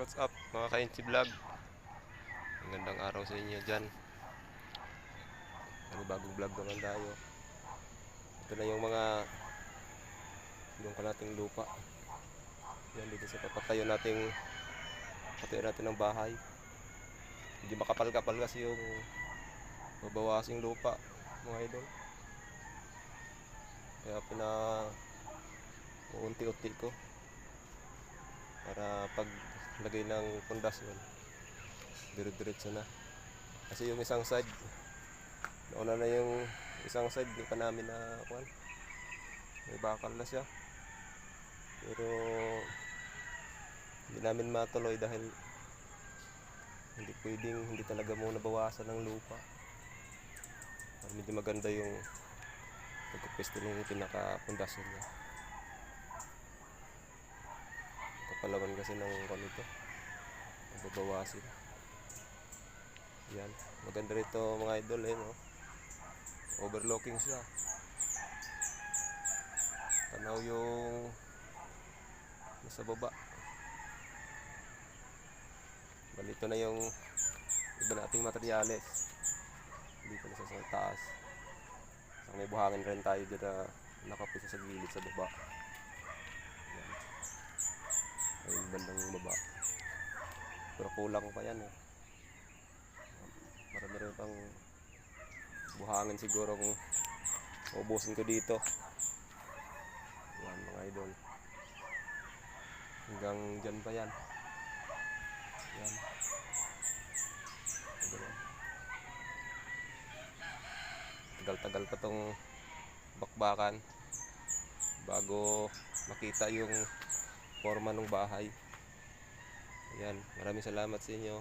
What's up mga ka-Inchi Vlog? Magandang araw sa inyo dyan. Bagong vlog naman tayo. Ito na yung mga yung nating lupa. Yan dito sa patayo natin ng bahay. Hindi makapal-kapal kasi yung babawasing lupa mga idol. Kaya unti-unti ko para pag lagay ng pundasyon dire-diretso na. Kasi yung isang side nauna na yung isang side, di pa namin na may bakal na siya, pero hindi namin matuloy dahil hindi talaga muna bawasan ng lupa para medyo maganda yung pagkupisto ng pinaka-pundasyon niya. Kapalaman kasi ng ito babawasin. Yan, maganda rito mga idol no? Overlooking siya, tanaw yung nasa baba. Balito na yung iba nating materyales dito na sa taas. So, may buhangin rin tayo dyan na nakapisa sa gilid sa baba. Yan, ayun bandang baba, pero kulang pa yan marami rin pang buhangin siguro kung ubusin ko dito. Yan mga idol, hanggang dyan pa yan. Yan, tagal-tagal pa tong bakbakan bago makita yung forma ng bahay. Yan, maraming salamat sa inyo.